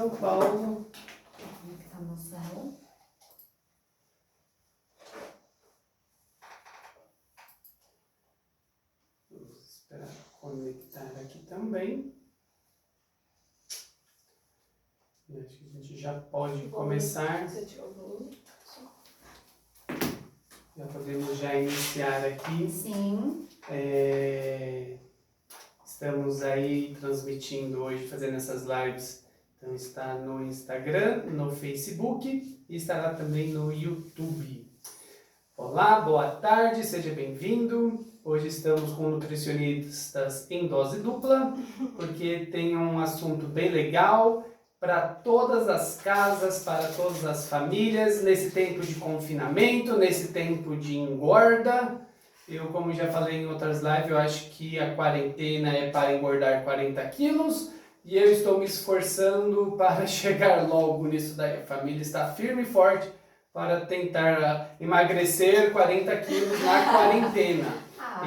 São Paulo. Como que tá no céu? Vamos esperar conectar aqui também. E acho que a gente já pode começar. Já podemos já iniciar aqui. Sim. Estamos aí transmitindo hoje, fazendo essas lives. Então está no Instagram, no Facebook e estará também no YouTube. Olá, boa tarde, seja bem-vindo. Hoje estamos com nutricionistas em dose dupla, porque tem um assunto bem legal para todas as casas, para todas as famílias, nesse tempo de confinamento, nesse tempo de engorda. Eu, como já falei em outras lives, eu acho que a quarentena é para engordar 40 quilos e eu estou me esforçando para chegar logo nisso daí. A família está firme e forte para tentar emagrecer 40 quilos na quarentena.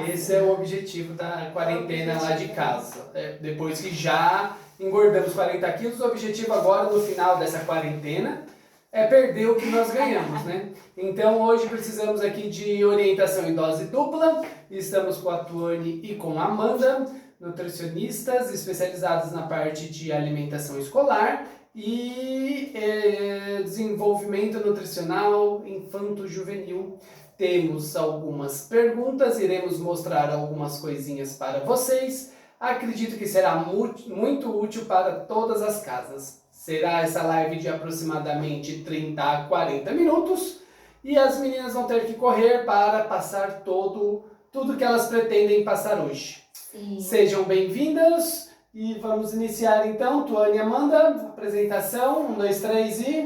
Esse é o objetivo da quarentena lá de casa. Depois que já engordamos 40 quilos, o objetivo agora, no final dessa quarentena, é perder o que nós ganhamos, né? Então hoje precisamos aqui de orientação em dose dupla. Estamos com a Tuane e com a Amanda, nutricionistas especializadas na parte de alimentação escolar e desenvolvimento nutricional infanto-juvenil. Temos algumas perguntas, iremos mostrar algumas coisinhas para vocês. Acredito que será muito útil para todas as casas. Será essa live de aproximadamente 30 a 40 minutos e as meninas vão ter que correr para passar tudo que elas pretendem passar hoje. Sim. Sejam bem-vindas e vamos iniciar então. Tuane e Amanda, apresentação, 1, 2, 3 e...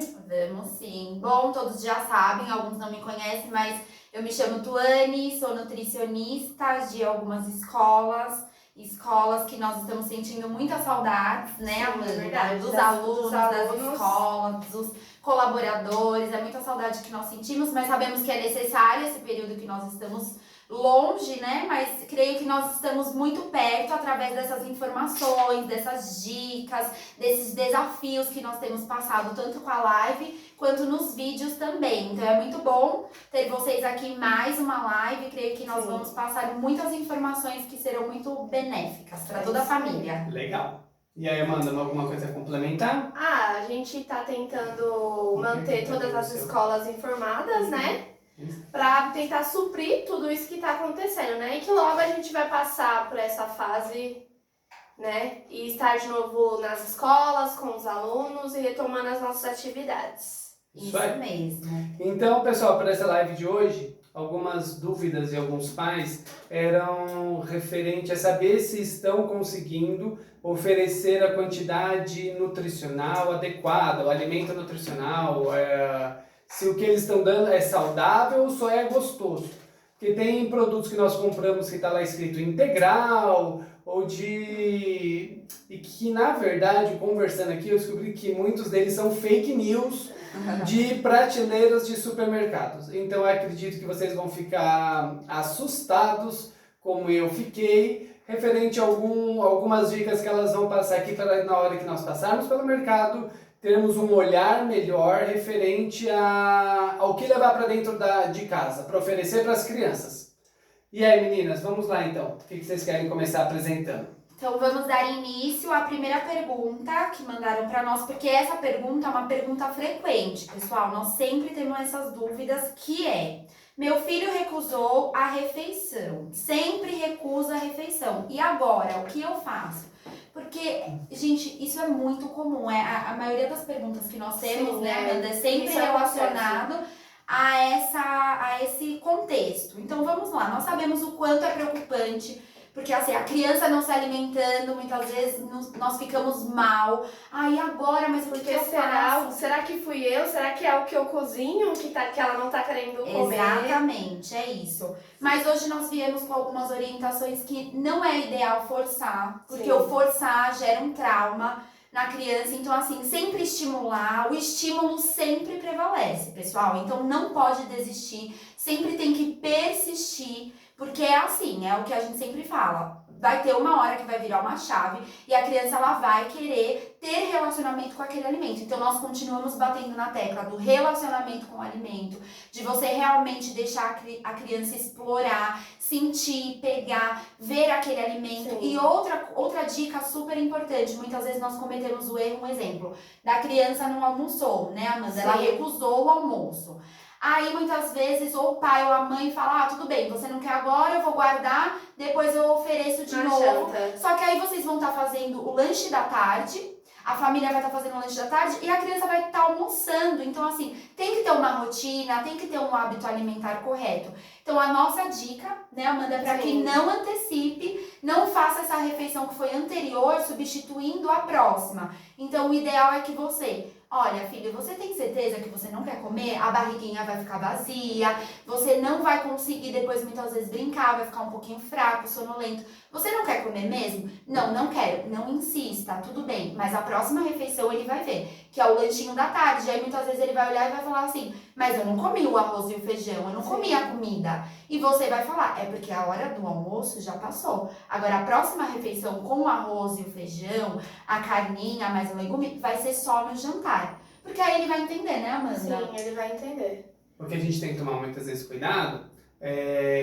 Vamos sim. Bom, todos já sabem, alguns não me conhecem, mas eu me chamo Tuane, sou nutricionista de algumas escolas que nós estamos sentindo muitas saudades, né, Amanda? Verdade, dos alunos, das escolas, dos colaboradores, é muita saudade que nós sentimos, mas sabemos que é necessário esse período que nós estamos longe, né? Mas creio que nós estamos muito perto através dessas informações, dessas dicas, desses desafios que nós temos passado, tanto com a live quanto nos vídeos também. Então é muito bom ter vocês aqui em mais uma live. Creio que nós vamos passar muitas informações que serão muito benéficas para toda a família. Legal. E aí, Amanda, alguma coisa a complementar? A gente tá tentando manter todas as escolas informadas, né? Pra tentar suprir tudo isso que tá acontecendo, né? E que logo a gente vai passar por essa fase, né? E estar de novo nas escolas, com os alunos e retomando as nossas atividades. Isso mesmo. Então, pessoal, para essa live de hoje, algumas dúvidas de alguns pais eram referente a saber se estão conseguindo oferecer a quantidade nutricional adequada, o alimento nutricional, se o que eles estão dando é saudável ou só é gostoso. Porque tem produtos que nós compramos que está lá escrito integral, e que na verdade, conversando aqui, eu descobri que muitos deles são fake news de prateleiras de supermercados. Então eu acredito que vocês vão ficar assustados, como eu fiquei, referente a algumas dicas que elas vão passar aqui para na hora que nós passarmos pelo mercado, termos um olhar melhor referente ao que levar para dentro de casa, para oferecer para as crianças. E aí, meninas, vamos lá então. O que vocês querem começar apresentando? Então vamos dar início à primeira pergunta que mandaram para nós, porque essa pergunta é uma pergunta frequente, pessoal. Nós sempre temos essas dúvidas, que é: meu filho recusou a refeição, sempre recusa a refeição. E agora, o que eu faço? Porque, gente, isso é muito comum. A maioria das perguntas que nós temos, Sim, né, Amanda, é sempre relacionado a esse contexto. Então vamos lá, nós sabemos o quanto é preocupante, porque assim, a criança não se alimentando, muitas vezes nós ficamos mal. E agora, mas por que eu faço? Será que fui eu? Será que é o que eu cozinho que ela não tá querendo comer? Exatamente, é isso. Mas hoje nós viemos com algumas orientações que não é ideal forçar, porque Sim. o forçar gera um trauma na criança. Então assim, sempre estimular, o estímulo sempre prevalece, pessoal. Então não pode desistir, sempre tem que persistir, porque é assim, é o que a gente sempre fala. vai ter uma hora que vai virar uma chave e a criança ela vai querer ter relacionamento com aquele alimento. Então nós continuamos batendo na tecla do relacionamento com o alimento, de você realmente deixar a criança explorar, sentir, pegar, ver aquele alimento. Sim. E outra dica super importante, muitas vezes nós cometemos o erro, um exemplo, da criança não almoçou, né, Amanda? Ela Sim. recusou o almoço. Aí muitas vezes ou o pai ou a mãe fala, tudo bem, você não quer agora, eu vou guardar, depois eu ofereço de Na novo. janta. Só que aí vocês vão estar fazendo o lanche da tarde, a família vai estar fazendo o lanche da tarde e a criança vai estar almoçando. Então assim, tem que ter uma rotina, tem que ter um hábito alimentar correto. Então a nossa dica, né, Amanda, é para que Sim. não antecipe, não faça essa refeição que foi anterior substituindo a próxima. Então o ideal é que você... Olha, filho, você tem certeza que você não quer comer? A barriguinha vai ficar vazia, você não vai conseguir depois muitas vezes brincar, vai ficar um pouquinho fraco, sonolento. Você não quer comer mesmo? Não, não quero. Não insista, tudo bem. Mas a próxima refeição ele vai ver, que é o lanchinho da tarde. Aí muitas vezes ele vai olhar e vai falar assim, mas eu não comi o arroz e o feijão, eu não comi a comida. E você vai falar, é porque a hora do almoço já passou. Agora a próxima refeição com o arroz e o feijão, a carninha, mais o legume, vai ser só no jantar. Porque aí ele vai entender, né, Amanda? Sim, ele vai entender. O que a gente tem que tomar muitas vezes cuidado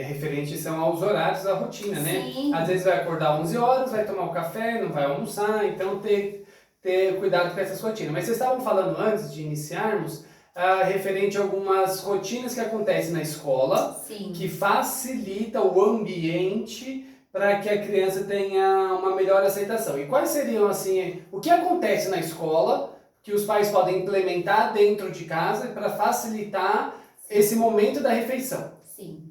referente são aos horários da rotina, né? Sim. Às vezes vai acordar 11 horas, vai tomar o café, não vai almoçar, então ter cuidado com essas rotinas. Mas vocês estavam falando antes de iniciarmos, referente a algumas rotinas que acontecem na escola, Sim. que facilita o ambiente para que a criança tenha uma melhor aceitação. E quais seriam, assim, o que acontece na escola que os pais podem implementar dentro de casa para facilitar esse momento da refeição? Sim.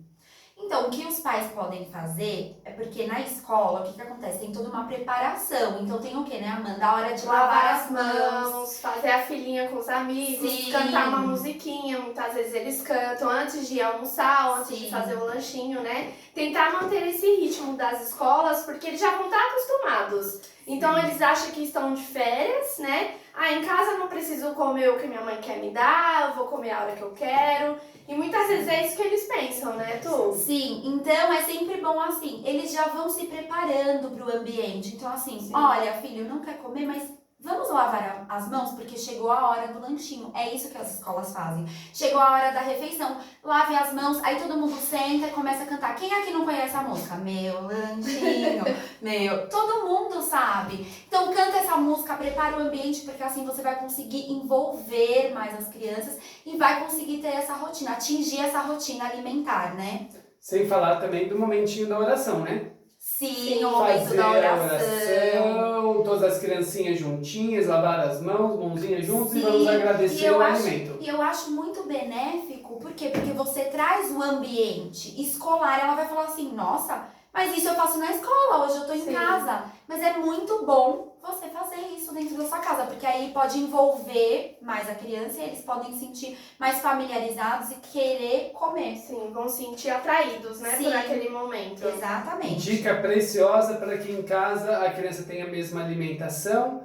Então, o que os pais podem fazer é porque na escola, o que acontece? Tem toda uma preparação. Então tem o quê, né, Amanda? A hora de lavar as mãos. Fazer a filhinha com os amigos, Sim. cantar uma musiquinha. Muitas vezes eles cantam antes de almoçar, ou antes Sim. de fazer o lanchinho, né? Tentar manter esse ritmo das escolas, porque eles já vão estar acostumados. Então eles acham que estão de férias, né? Em casa eu não preciso comer o que minha mãe quer me dar, eu vou comer a hora que eu quero. E muitas vezes é isso que eles pensam, né, Tu? Sim, então é sempre bom assim, eles já vão se preparando pro ambiente. Então assim, Sim. olha, filho, não quer comer, mas vamos lavar as mãos porque chegou a hora do lanchinho. É isso que as escolas fazem. Chegou a hora da refeição, lave as mãos, aí todo mundo senta e começa a cantar. Quem aqui não conhece a música? Meu lanchinho, meu... Todo mundo sabe. Então canta essa música, prepara o ambiente, porque assim você vai conseguir envolver mais as crianças e vai conseguir ter essa rotina, atingir essa rotina alimentar, né? Sem falar também do momentinho da oração, né? Sim, o momento da oração. Todas as criancinhas juntinhas, lavar as mãos, mãozinhas juntas Sim, e vamos agradecer o alimento. E eu acho muito benéfico, por quê? Porque você traz o ambiente escolar, ela vai falar assim, nossa, mas isso eu faço na escola, hoje eu tô em Sim. casa. Mas é muito bom você fazer isso dentro da sua casa, porque aí pode envolver mais a criança e eles podem se sentir mais familiarizados e querer comer. Sim, vão se sentir atraídos, né, Sim. por aquele momento. Exatamente. Dica preciosa para que em casa a criança tenha a mesma alimentação.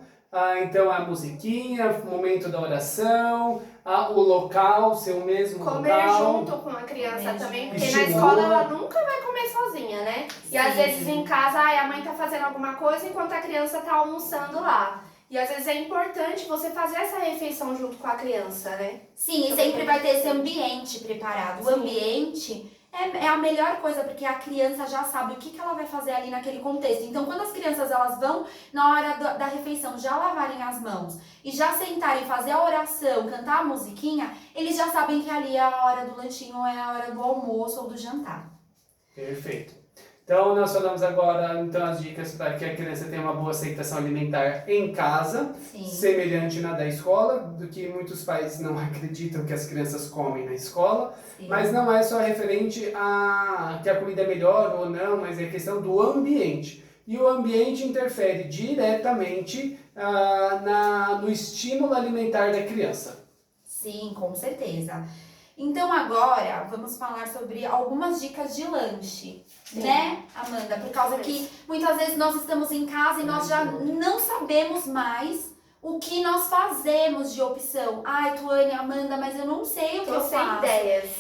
Então a musiquinha, o momento da oração, o local, ser o mesmo Comer local. junto com a criança Comer também, junto. porque na Estimula. escola ela nunca vai comer sozinha, né? E Sim. às vezes em casa, a mãe tá fazendo alguma coisa enquanto a criança tá almoçando lá. E às vezes é importante você fazer essa refeição junto com a criança, né? Sim, e sempre vai ter esse ambiente preparado. O Sim. ambiente é a melhor coisa, porque a criança já sabe o que ela vai fazer ali naquele contexto. Então, quando as crianças elas vão, na hora da refeição, já lavarem as mãos e já sentarem, fazer a oração, cantar a musiquinha, eles já sabem que ali é a hora do lanchinho, ou é a hora do almoço ou do jantar. Perfeito. Então, nós falamos agora as dicas para que a criança tenha uma boa aceitação alimentar em casa, Sim. semelhante na da escola, do que muitos pais não acreditam que as crianças comem na escola, Sim. mas não é só referente a que a comida é melhor ou não, mas é questão do ambiente. E o ambiente interfere diretamente no estímulo alimentar da criança. Sim, com certeza. Então agora vamos falar sobre algumas dicas de lanche, Sim. né, Amanda? Por causa que muitas vezes nós estamos em casa e nós já não sabemos mais o que nós fazemos de opção. Ai, Tuane, Amanda, mas eu não sei o que eu Tô sem faço. ideias.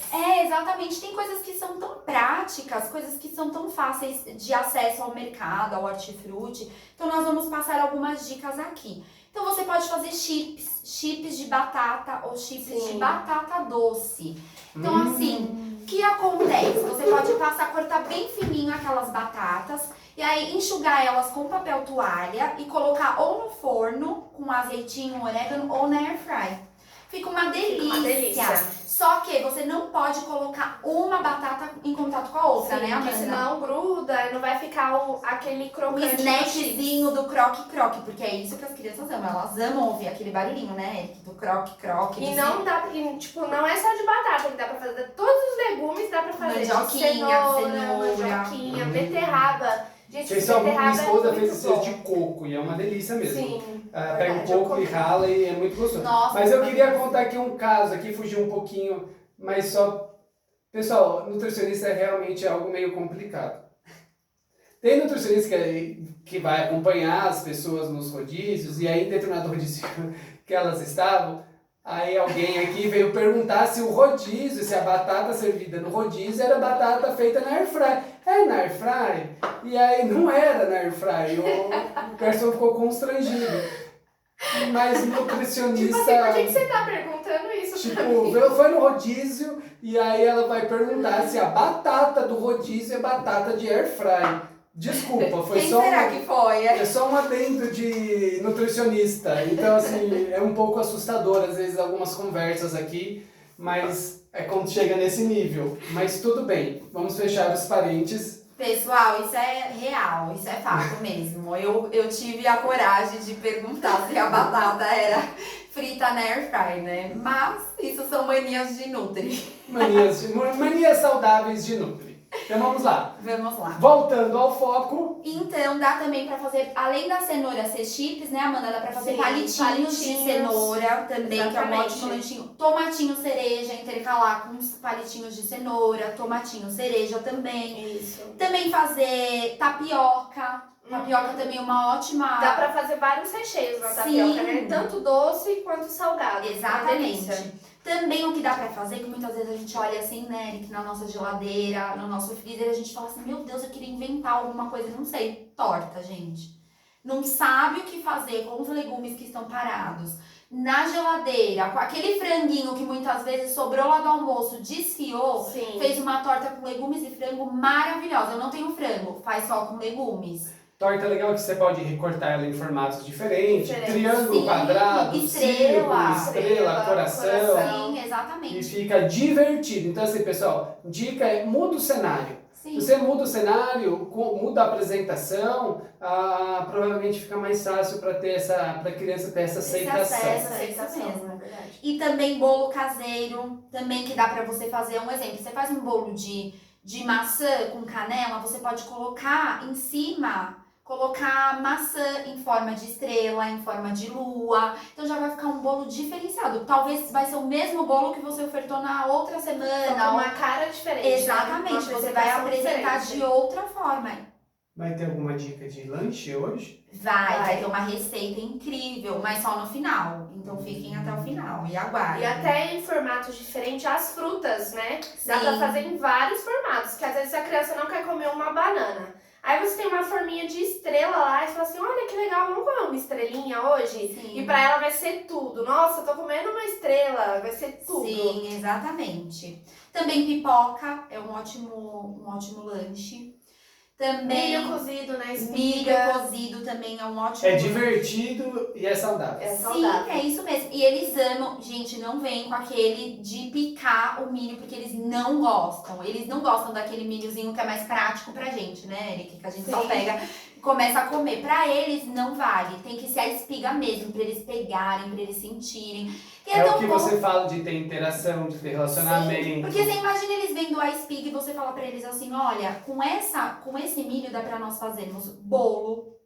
Exatamente. Tem coisas que são tão práticas, coisas que são tão fáceis de acesso ao mercado, ao hortifruti. Então, nós vamos passar algumas dicas aqui. Então, você pode fazer chips de batata ou chips de batata doce. Então, assim, o que acontece? Você pode cortar bem fininho aquelas batatas e aí enxugar elas com papel toalha e colocar ou no forno com azeitinho, orégano ou na air fry. Fica uma delícia. Só que você não pode colocar uma batata em contato com a outra, né, Amanda? Porque senão gruda e não vai ficar aquele O crocante. snackzinho do croque-croque, porque é isso que as crianças amam. Elas amam ouvir aquele barulhinho, né, Eric? Do croque-croque. E não dá, tipo, não é só de batata que dá pra fazer. Todos os legumes dá pra fazer. Mandioquinha, mandioquinha, beterraba. Gente, Pessoal, minha beterraba esposa é fez muito esse bom. de coco e é uma delícia mesmo. Sim. Pega um coco e rala e é muito gostoso. Nossa, mas eu queria contar aqui um caso, aqui fugir um pouquinho, mas só... Pessoal, nutricionista é realmente algo meio complicado. Tem nutricionista que vai acompanhar as pessoas nos rodízios, e aí em determinado rodízio que elas estavam, aí alguém aqui veio perguntar se o rodízio, se a batata servida no rodízio era batata feita na air fry. É na air fry? E aí não era na air fry. O pessoal ficou constrangido. Mas nutricionista... Tipo assim, por que você tá perguntando isso pra mim? Foi no rodízio e aí ela vai perguntar se a batata do rodízio é batata de air fry. Desculpa, foi Quem só será que foi? é só um adendo de nutricionista. Então, assim, é um pouco assustador às vezes algumas conversas aqui, mas é quando chega nesse nível. Mas tudo bem, vamos fechar os parênteses. Pessoal, isso é real, isso é fato mesmo. Eu tive a coragem de perguntar se a batata era frita na air fry, né? Mas isso são manias de Nutri. Manias saudáveis de Nutri. Então vamos lá. Vamos lá. Voltando ao foco. Então dá também pra fazer, além da cenoura ser chips, né, Amanda? Dá pra fazer Sim, palitinhos de cenoura também, que é um Exatamente. ótimo lanchinho. Tomatinho cereja, intercalar com uns palitinhos de cenoura, tomatinho cereja também. Isso. Também fazer tapioca. Tapioca também é uma ótima... Dá pra fazer vários recheios na Sim. tapioca, né? Tanto doce quanto salgado. Uma Exatamente. delícia. Também o que dá pra fazer, que muitas vezes a gente olha assim, né, Eric, na nossa geladeira, no nosso freezer, a gente fala assim, meu Deus, eu queria inventar alguma coisa, não sei, torta, gente. Não sabe o que fazer com os legumes que estão parados na geladeira, com aquele franguinho que muitas vezes sobrou lá do almoço, desfiou, Sim. fez uma torta com legumes e frango maravilhosa. Eu não tenho frango, faz só com legumes. Torta é legal que você pode recortar ela em formatos diferentes, Diferentes. triângulo, Sim, quadrado, estrela. estrela, coração. Sim, exatamente. E fica divertido. Então assim, pessoal, dica é muda o cenário. Sim. Se você muda o cenário, muda a apresentação, provavelmente fica mais fácil para a criança ter essa aceitação. Aceitação mesmo. E também bolo caseiro, também que dá pra você fazer um exemplo. Você faz um bolo de maçã com canela, você pode colocar em cima, colocar maçã em forma de estrela, em forma de lua. Então já vai ficar um bolo diferenciado. Talvez vai ser o mesmo bolo que você ofertou na outra semana. Uma cara diferente. Exatamente, Uma você vai apresentação apresentar diferente. de outra forma. Vai ter alguma dica de lanche hoje? Vai ter uma receita incrível, mas só no final. Então fiquem até o final e aguardem. E até em formatos diferentes, as frutas, né? Dá pra Sim. fazer em vários formatos, que às vezes a criança não quer comer uma banana. Aí você tem uma forminha de estrela lá e você fala assim, olha que legal, vamos comer uma estrelinha hoje? Sim. E pra ela vai ser tudo. Nossa, eu tô comendo uma estrela, vai ser tudo. Sim, exatamente. Também pipoca é um ótimo lanche. Também Milho cozido na milho espiga. cozido também é um ótimo É lanche. divertido e é saudável. É Sim, saudável. é isso mesmo. E eles amam, gente, não vem com aquele de picar o milho, porque eles não gostam. Eles não gostam daquele milhozinho que é mais prático pra gente, né, Eric? Que a gente só Sim. pega e começa a comer. Pra eles não vale. Tem que ser a espiga mesmo, pra eles pegarem, pra eles sentirem. E É tão o que bom. você fala de ter interação, de ter relacionamento. Sim, porque você imagina eles vendo a espiga e você fala pra eles assim, olha, com esse milho dá pra nós fazermos bolo,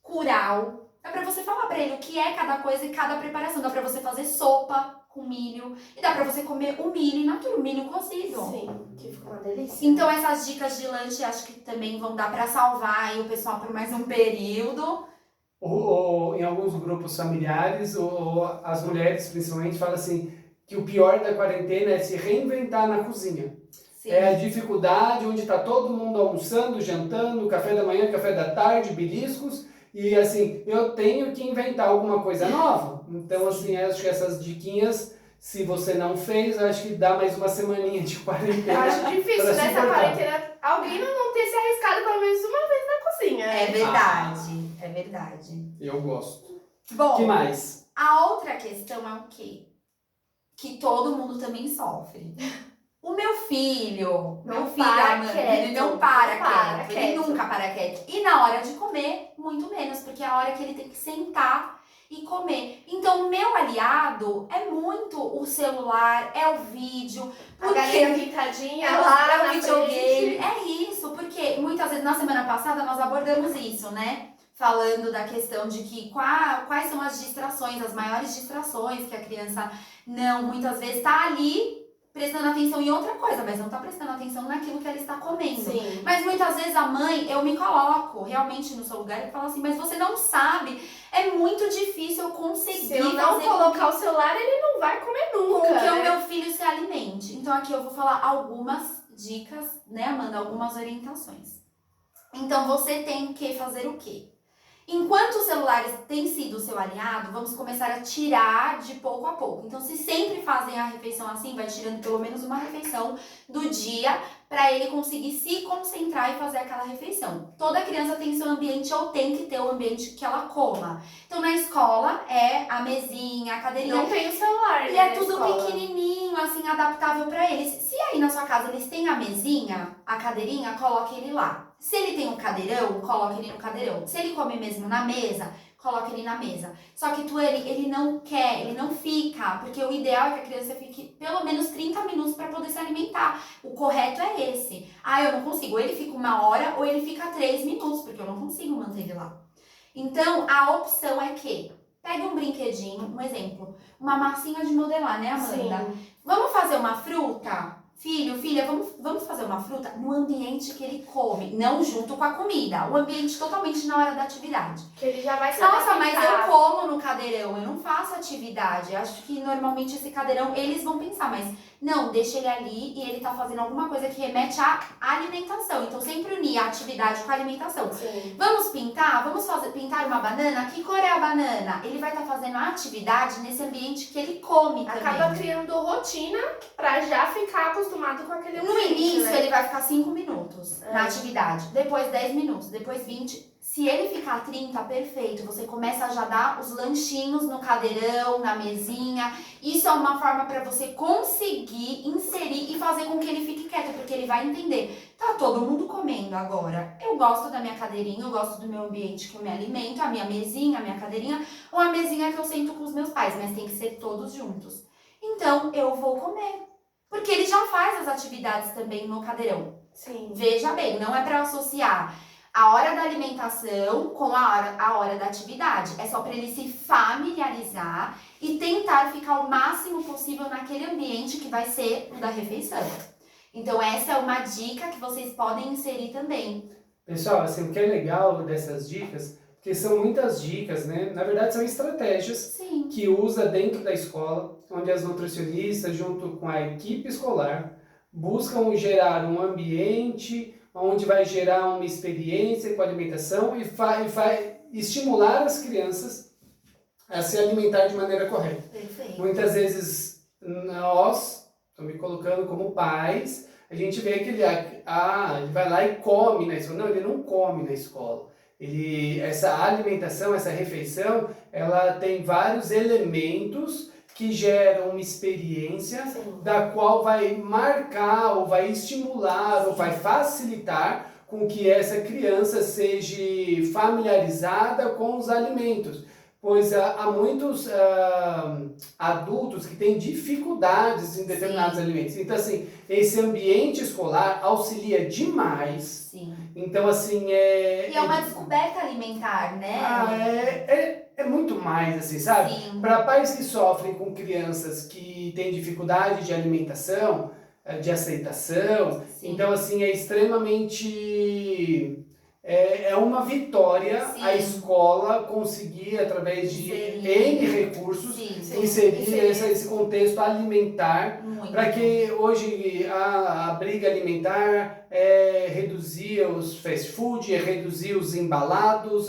curau. Dá pra você falar pra ele o que é cada coisa e cada preparação. Dá pra você fazer sopa com milho. E dá pra você comer o milho in natura, o milho cozido. Sim, que fica uma delícia. Então essas dicas de lanche acho que também vão dar pra salvar aí o pessoal por mais um período. ou em alguns grupos familiares, ou as mulheres principalmente falam assim, que o pior da quarentena é se reinventar na cozinha. Sim. É a dificuldade onde está todo mundo almoçando, jantando, café da manhã, café da tarde, beliscos, e assim, eu tenho que inventar alguma coisa nova. Então, assim, acho que essas diquinhas, se você não fez, acho que dá mais uma semaninha de Eu quarentena. acho difícil pra nessa suportar. quarentena alguém não ter se arriscado pelo menos uma vez na cozinha. É verdade, é verdade. Eu gosto. Bom, Que mais? a outra questão é o quê? Que todo mundo também sofre. O meu filho, ele não para quieto, ele nunca para quieto. E na hora de comer, muito menos, porque é a hora que ele tem que sentar e comer. Então, o meu aliado é muito o celular, é o vídeo, A galinha pintadinha é lá o na videogame. frente. É isso, porque muitas vezes, na semana passada, nós abordamos isso, né? Falando da questão de que quais são as distrações, as maiores distrações que a criança muitas vezes tá ali prestando atenção em outra coisa, mas não tá prestando atenção naquilo que ela está comendo. Sim. Mas muitas vezes a mãe, eu me coloco realmente no seu lugar e falo assim, mas você não sabe, é muito difícil eu conseguir Se eu não fazer colocar o celular, ele não vai comer nunca. com que o né? meu filho se alimente. Então aqui eu vou falar algumas dicas, né, Amanda? Algumas orientações. Então você tem que fazer o quê? Enquanto os celulares têm sido o seu aliado, vamos começar a tirar de pouco a pouco. Então, se sempre fazem a refeição assim, vai tirando pelo menos uma refeição do dia para ele conseguir se concentrar e fazer aquela refeição. Toda criança tem seu ambiente ou tem que ter o ambiente que ela coma. Então, na escola é a mesinha, a cadeirinha. Não tem o celular, E né, é na tudo escola. pequenininho, assim, adaptável para eles. Se aí na sua casa eles têm a mesinha, a cadeirinha, coloque ele lá. Se ele tem um cadeirão, coloque ele no cadeirão. Se ele come mesmo na mesa, coloque ele na mesa. Só que ele não quer, ele não fica, porque o ideal é que a criança fique pelo menos 30 minutos para poder se alimentar. O correto é esse. Eu não consigo. Ou ele fica 1 hora ou ele fica 3 minutos, porque eu não consigo manter ele lá. Então, a opção é que pegue um brinquedinho, um exemplo, uma massinha de modelar, né, Amanda? Sim. Vamos fazer uma fruta? Filho, filha, vamos fazer uma fruta no ambiente que ele come, não junto com a comida. O ambiente totalmente na hora da atividade. Que ele já vai se Nossa, mas adaptar. eu como no cadeirão, eu não faço atividade. Acho que normalmente esse cadeirão, eles vão pensar, mas não, deixa ele ali e ele tá fazendo alguma coisa que remete à alimentação. Então sempre unir a atividade com a alimentação. Sim. Vamos pintar? Vamos pintar uma banana? Que cor é a banana? Ele vai estar fazendo a atividade nesse ambiente que ele come também. Acaba criando rotina pra já ficar acostumado com aquele No ambiente, início, né? ele vai ficar 5 minutos na atividade, depois 10 minutos, depois 20. Se ele ficar 30, perfeito. Você começa a já dar os lanchinhos no cadeirão, na mesinha. Isso é uma forma para você conseguir inserir e fazer com que ele fique quieto, porque ele vai entender. Tá todo mundo comendo agora. Eu gosto da minha cadeirinha, eu gosto do meu ambiente que eu me alimento, a minha mesinha, a minha cadeirinha, ou a mesinha que eu sento com os meus pais, mas tem que ser todos juntos. Então, eu vou comer. Porque ele já faz as atividades também no cadeirão. Sim. Veja bem, não é para associar a hora da alimentação com a hora da atividade. É só para ele se familiarizar e tentar ficar o máximo possível naquele ambiente que vai ser o da refeição. Então essa é uma dica que vocês podem inserir também. Pessoal, assim, o que é legal dessas dicas, porque são muitas dicas, né? Na verdade, são estratégias Sim. que usa dentro da escola, onde as nutricionistas, junto com a equipe escolar, buscam gerar um ambiente onde vai gerar uma experiência com a alimentação e vai estimular as crianças a se alimentar de maneira correta. Perfeito. Muitas vezes nós, estou me colocando como pais, a gente vê que ele vai lá e come na escola. Não, ele não come na escola. Essa alimentação, essa refeição, ela tem vários elementos que geram uma experiência da qual vai marcar, ou vai estimular, ou vai facilitar com que essa criança seja familiarizada com os alimentos. Pois há muitos adultos que têm dificuldades em determinados alimentos. Então, assim, esse ambiente escolar auxilia demais. Sim. Então, assim, E é uma descoberta alimentar, né? É muito mais, assim, sabe? Sim. Para pais que sofrem com crianças que têm dificuldade de alimentação, de aceitação, Sim. então, assim, é extremamente é uma vitória Sim. a escola conseguir, através de N recursos, Sim. inserir esse contexto alimentar, Muito. para que hoje a briga alimentar é reduzir os fast food, é reduzir os embalados,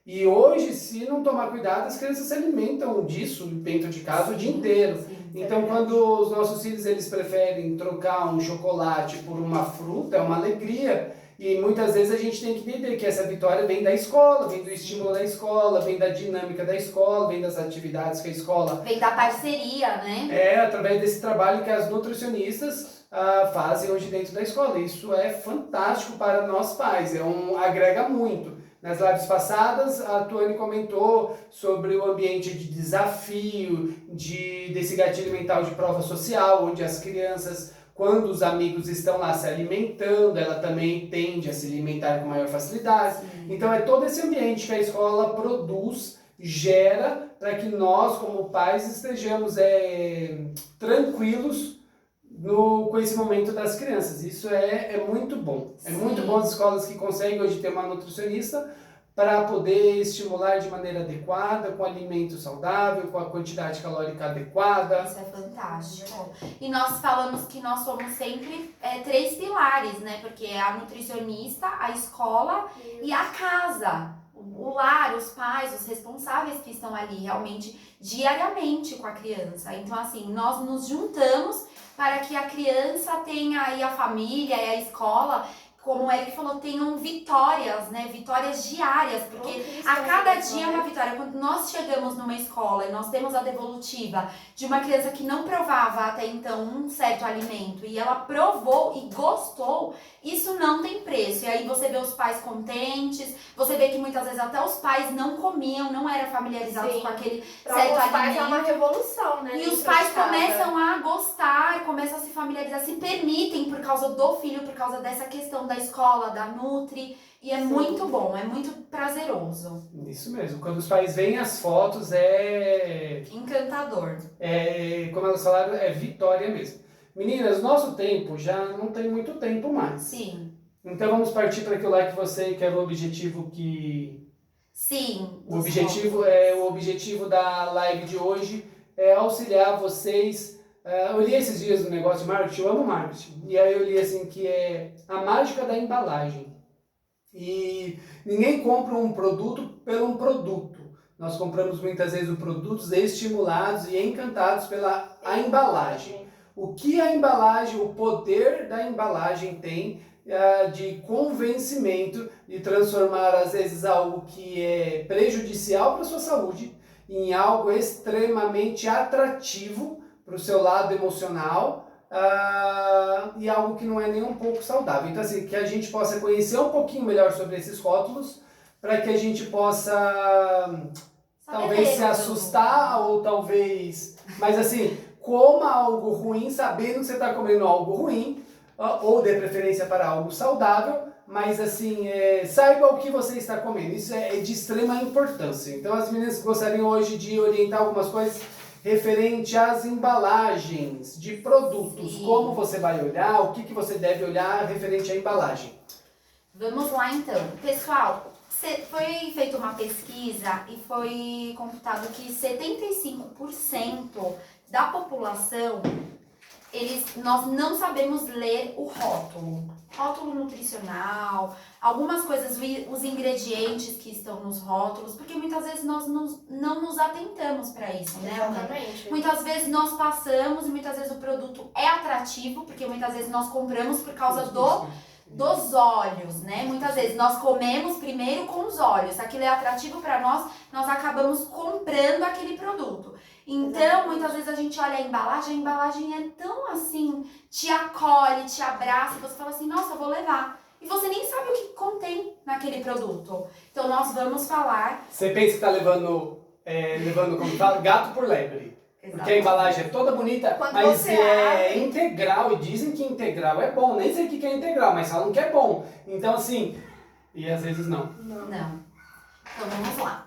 e hoje, se não tomar cuidado, as crianças se alimentam disso dentro de casa o dia inteiro. Sim. Então, quando os nossos filhos eles preferem trocar um chocolate por uma fruta, é uma alegria. E muitas vezes a gente tem que entender que essa vitória vem da escola, vem do estímulo da escola, vem da dinâmica da escola, vem das atividades que a escola... Vem da parceria, né? Através desse trabalho que as nutricionistas fazem hoje dentro da escola. Isso é fantástico para nós pais, agrega muito. Nas lives passadas, a Tuane comentou sobre o ambiente de desafio, desse gatilho mental de prova social, onde as crianças, quando os amigos estão lá se alimentando, ela também tende a se alimentar com maior facilidade. Sim. Então é todo esse ambiente que a escola produz, gera, para que nós, como pais, estejamos tranquilos com esse momento das crianças. Isso é muito bom. É muito bom as escolas que conseguem hoje ter uma nutricionista para poder estimular de maneira adequada, com alimento saudável, com a quantidade calórica adequada. Isso é fantástico. E nós falamos que nós somos sempre 3 pilares, né? Porque é a nutricionista, a escola e a casa. O lar, os pais, os responsáveis que estão ali realmente diariamente com a criança. Então, assim, nós nos juntamos para que a criança tenha, e a família, e a escola, como o Eric falou, tenham vitórias, né? Vitórias diárias, porque a cada dia é uma vitória. Quando nós chegamos numa escola e nós temos a devolutiva de uma criança que não provava até então um certo alimento e ela provou e gostou, isso não tem preço. E aí você vê os pais contentes, você vê que muitas vezes até os pais não comiam, não eram familiarizados com aquele certo alimento. Pais é uma revolução, né? E os pais começam a gostar, começam a se familiarizar, se permitem por causa do filho, por causa dessa questão da escola, da Nutri. E é muito bom, é muito prazeroso. Isso mesmo. Quando os pais veem as fotos, encantador. Como elas falaram, é vitória mesmo. Meninas, nosso tempo já não tem muito tempo mais. Sim. Então vamos partir para aquilo lá que você quer, o objetivo que... Sim. O objetivo da live de hoje é auxiliar vocês. Eu li esses dias no negócio de marketing, eu amo marketing. E aí eu li assim que é a mágica da embalagem. E ninguém compra um produto pelo produto. Nós compramos muitas vezes os produtos estimulados e encantados pela embalagem. O que a embalagem, o poder da embalagem tem de convencimento de transformar às vezes algo que é prejudicial para a sua saúde em algo extremamente atrativo para o seu lado emocional e algo que não é nem um pouco saudável. Então assim, que a gente possa conhecer um pouquinho melhor sobre esses rótulos para que a gente possa talvez se assustar ou talvez... Mas assim, coma algo ruim sabendo que você está comendo algo ruim ou dê preferência para algo saudável, mas assim, saiba o que você está comendo. Isso é de extrema importância. Então as meninas gostariam hoje de orientar algumas coisas referente às embalagens de produtos. Sim. Como você vai olhar, o que você deve olhar referente à embalagem. Vamos lá então. Pessoal, foi feita uma pesquisa e foi computado que 75% da população, nós não sabemos ler o rótulo. Rótulo nutricional, algumas coisas, os ingredientes que estão nos rótulos, porque muitas vezes nós não nos atentamos para isso, né? Exatamente. Muitas vezes nós passamos e muitas vezes o produto é atrativo, porque muitas vezes nós compramos por causa dos olhos, né? Muitas vezes nós comemos primeiro com os olhos, se aquilo é atrativo para nós acabamos comprando aquele produto. Então, muitas vezes a gente olha a embalagem é tão assim, te acolhe, te abraça, e você fala assim, nossa, eu vou levar. E você nem sabe o que contém naquele produto. Então, nós vamos falar... Você pensa que está levando como fala, gato por lebre. Exato. Porque a embalagem é toda bonita, mas é integral. E dizem que integral é bom. Nem sei o que é integral, mas falam que é bom. Então, assim... E às vezes não. Não. Então, vamos lá.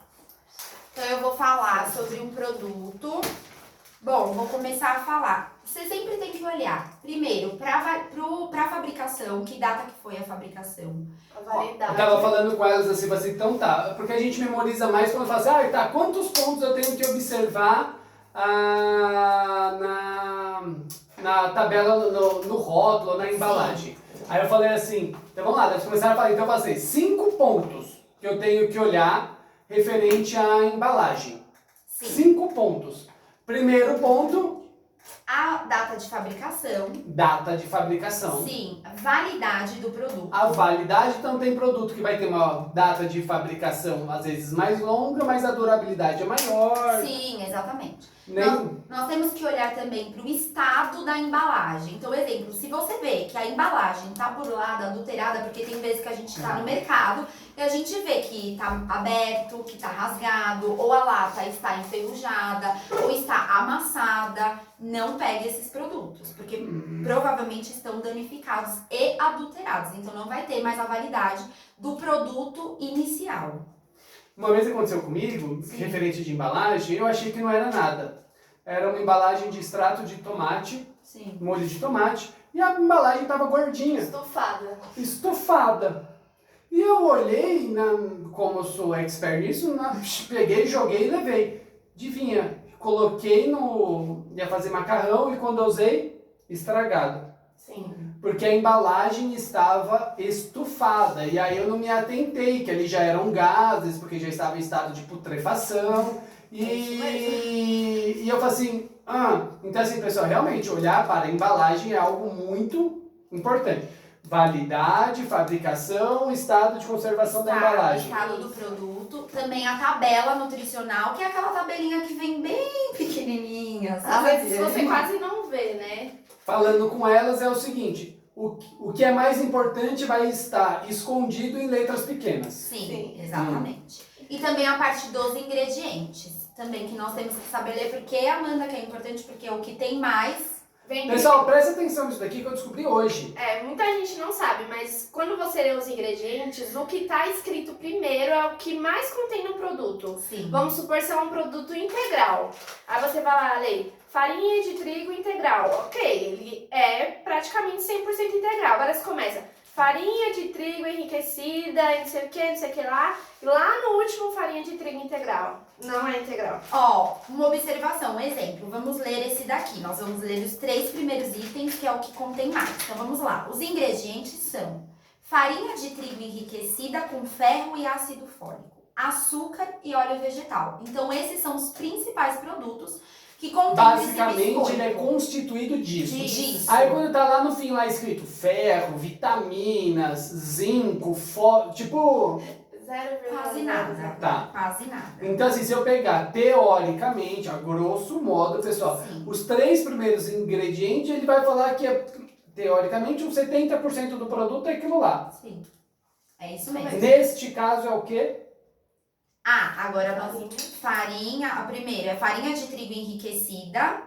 Então, eu vou falar sobre um produto Bom, vou começar a falar. Você sempre tem que olhar, primeiro, pra fabricação, que data que foi a fabricação. A validade. Eu tava falando com elas assim, então tá, porque a gente memoriza mais quando fala assim, tá, quantos pontos eu tenho que observar na tabela, no rótulo, na embalagem. Aí eu falei assim, então vamos lá, eles começaram a falar, então eu falei 5 pontos que eu tenho que olhar referente à embalagem. Sim. 5 pontos. Primeiro ponto, A data de fabricação. data de fabricação. Sim. Validade do produto. A validade, então tem produto que vai ter uma data de fabricação às vezes mais longa, mas a durabilidade é maior. Sim, exatamente. Nem... Nós temos que olhar também para o estado da embalagem. Então, exemplo, se você vê que a embalagem está burlada, adulterada, porque tem vezes que a gente está no mercado e a gente vê que está aberto, que está rasgado, ou a lata está enferrujada, ou está amassada, não pegue esses produtos, porque provavelmente estão danificados e adulterados. Então, não vai ter mais a validade do produto inicial. Uma vez aconteceu comigo, Sim. referente de embalagem, eu achei que não era nada. Era uma embalagem de extrato de tomate, Sim. molho de tomate, e a embalagem estava gordinha, Estufada. estufada. E eu olhei, como eu sou expert nisso, peguei, joguei e levei. Adivinha, coloquei ia fazer macarrão e quando eu usei, estragado. Sim. Porque a embalagem estava estufada. E aí eu não me atentei, que ali já eram gases, porque já estava em estado de putrefação. E eu falei assim, então assim, pessoal, realmente olhar para a embalagem é algo muito importante. Validade, fabricação, estado de conservação da embalagem. Estado do produto, também a tabela nutricional, que é aquela tabelinha que vem bem pequenininha, Às sabe? vezes você quase não vê, né? Falando com elas é o seguinte, o que é mais importante vai estar escondido em letras pequenas. Sim, exatamente. E também a parte dos ingredientes, também que nós temos que saber ler, porque Amanda, que é importante, porque é o que tem mais. Pessoal, presta atenção nisso daqui que eu descobri hoje. Muita gente não sabe, mas quando você lê os ingredientes, o que tá escrito primeiro é o que mais contém no produto. Sim. Vamos supor ser um produto integral. Aí você vai lá ler farinha de trigo integral. Ok, ele é praticamente 100% integral. Agora você começa farinha de trigo enriquecida, não sei o que lá. E lá no último, farinha de trigo integral. Não é integral. Ó, uma observação, um exemplo. Vamos ler esse daqui. Nós vamos ler os 3 primeiros itens, que é o que contém mais. Então vamos lá. Os ingredientes são farinha de trigo enriquecida com ferro e ácido fólico, açúcar e óleo vegetal. Então esses são os principais produtos que contém Basicamente, ele é constituído disso. Disso. Aí quando tá lá no fim, lá escrito ferro, vitaminas, zinco, tipo... Quase nada. Tá. Quase nada. Então assim, se eu pegar teoricamente, a grosso modo, pessoal, Sim. os 3 primeiros ingredientes, ele vai falar que é, teoricamente, uns 70% do produto é aquilo lá. Sim. É isso mesmo. Neste caso é o quê? Agora nós farinha, a primeira é farinha de trigo enriquecida,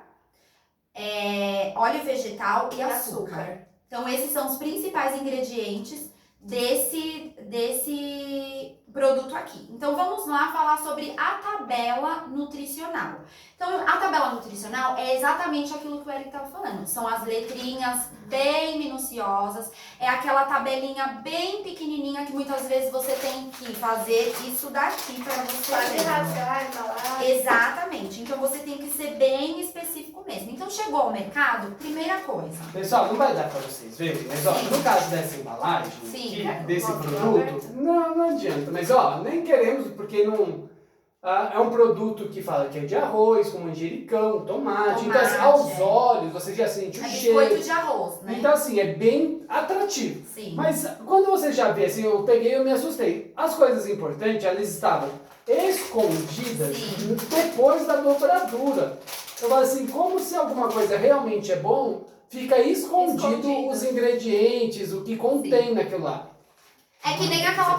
óleo vegetal e açúcar. Então esses são os principais ingredientes desse produto aqui. Então vamos lá falar sobre a tabela nutricional. Então a tabela nutricional é exatamente aquilo que o Eric estava falando. São as letrinhas bem minuciosas, é aquela tabelinha bem pequenininha que muitas vezes você tem que fazer isso daqui para você Pode ver. rasgar, embalar. Exatamente. Então você tem que ser bem específico mesmo. Então chegou ao mercado, primeira coisa. Pessoal, não vai dar pra vocês verem, mas ó, no caso dessa embalagem, Sim. desse Mostra produto, não adianta. Mas ó, nem queremos, porque não... é um produto que fala que é de arroz, com manjericão, tomate. Então assim, aos olhos, você já sente o É cheiro. biscoito de arroz, né? Então assim, é bem atrativo. Sim. Mas quando você já vê, assim, eu peguei e eu me assustei. As coisas importantes, elas estavam escondidas Sim. depois da dobradura. Eu falo assim, como se alguma coisa realmente é bom, fica escondido os ingredientes, o que contém naquilo lá. É que nem aquela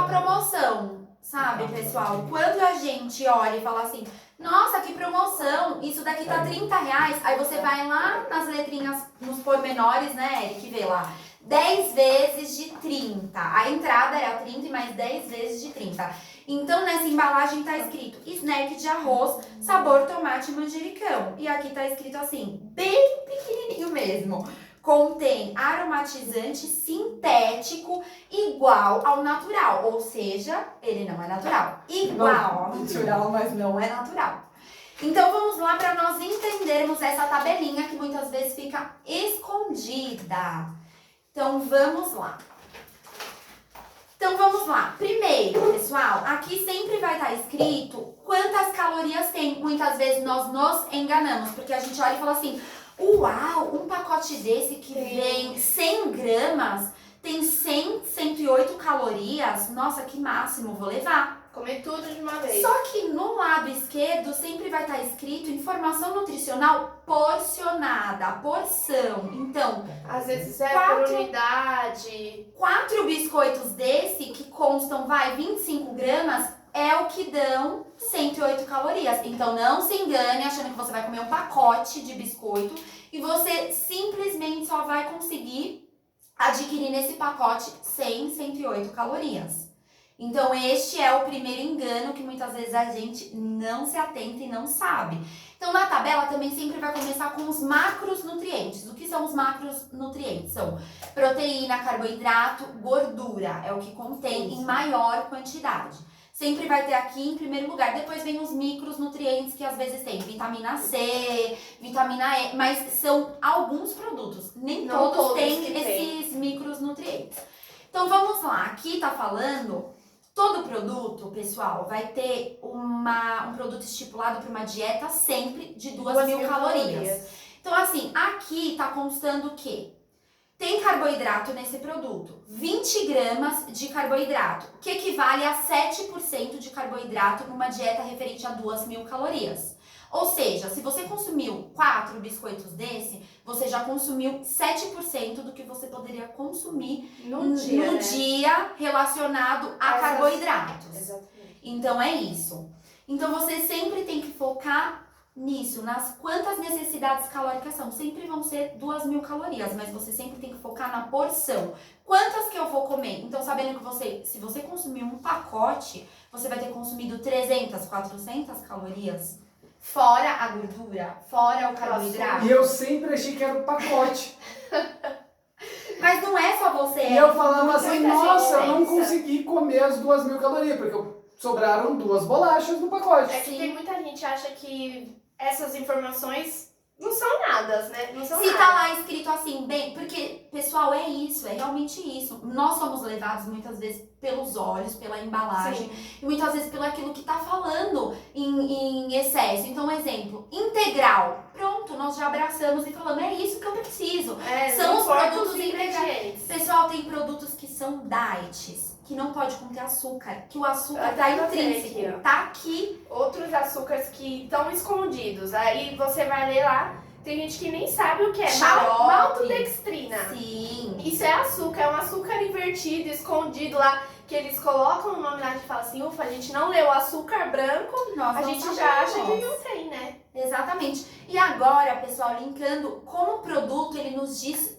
promoção. Sabe, pessoal? Quando a gente olha e fala assim, nossa, que promoção, isso daqui tá R$30. Aí você vai lá nas letrinhas, nos pormenores, né, Eric, vê lá. 10 vezes de 30. A entrada era 30 e mais 10 vezes de 30. Então, nessa embalagem tá escrito snack de arroz, sabor tomate e manjericão. E aqui tá escrito assim, bem pequenininho mesmo. Contém aromatizante sintético igual ao natural. Ou seja, ele não é natural. Igual ao natural, mas não é natural. Então, vamos lá para nós entendermos essa tabelinha que muitas vezes fica escondida. Então, vamos lá. Primeiro, pessoal, aqui sempre vai estar escrito quantas calorias tem. Muitas vezes nós nos enganamos, porque a gente olha e fala assim, uau, um pacote desse que vem 100 gramas, tem 100, 108 calorias. Nossa, que máximo, vou levar. Comer tudo de uma vez. Só que no lado esquerdo sempre vai estar escrito informação nutricional porcionada, porção. Então, às vezes é por unidade. 4 biscoitos desse, que constam, 25 gramas, é o que dão 108 calorias. Então, não se engane achando que você vai comer um pacote de biscoito e você simplesmente só vai conseguir adquirir nesse pacote 100, 108 calorias. Então, este é o primeiro engano que muitas vezes a gente não se atenta e não sabe. Então, na tabela também sempre vai começar com os macronutrientes. O que são os macronutrientes? São proteína, carboidrato, gordura. É o que contém em maior quantidade. Sempre vai ter aqui em primeiro lugar. Depois vem os micronutrientes, que às vezes tem vitamina C, vitamina E, mas são alguns produtos. Nem Não todos têm que esses micronutrientes. Então, vamos lá. Aqui tá falando... Todo produto, pessoal, vai ter um produto estipulado para uma dieta sempre de 2.000 calorias. Então, assim, aqui tá constando o quê? Tem carboidrato nesse produto, 20 gramas de carboidrato, que equivale a 7% de carboidrato numa dieta referente a 2.000 calorias. Ou seja, se você consumiu 4 biscoitos desse, você já consumiu 7% do que você poderia consumir no dia relacionado a carboidratos. Exatamente. Então é isso. Então você sempre tem que focar nisso, nas quantas necessidades calóricas são. Sempre vão ser 2.000 calorias, mas você sempre tem que focar na porção. Quantas que eu vou comer? Então, sabendo que se você consumir um pacote, você vai ter consumido 300, 400 calorias. Fora a gordura, fora o carboidrato. E eu sempre achei que era o pacote. Mas não é só você. E eu falava assim, Muita nossa, eu gente não pensa. consegui comer as 2.000 calorias, porque sobraram 2 bolachas no pacote. É que tem muita gente que acha que essas informações não são nada, né? Não são Se nada. tá lá escrito assim, bem, porque, pessoal, é isso, é realmente isso. Nós somos levados muitas vezes pelos olhos, pela embalagem, e muitas vezes pelo aquilo que tá falando em excesso. Então, um exemplo, integral. Pronto, nós já abraçamos e falamos, é isso que eu preciso. São não os importa produtos os integrais. Pessoal, tem produtos que são diets, que não pode conter açúcar, que o açúcar tá intrínseco, aqui, ó. tá aqui. Outros açúcares que estão escondidos. Aí você vai ler lá, tem gente que nem sabe o que é. Xarope. Maltodextrina. Sim. Isso é açúcar, é um açúcar invertido, escondido lá, que eles colocam o nome lá e falam assim, ufa, a gente não leu o açúcar branco, Nós a não gente já sabemos. acha que não tem, né? Exatamente. E agora, pessoal, linkando como o produto, ele nos diz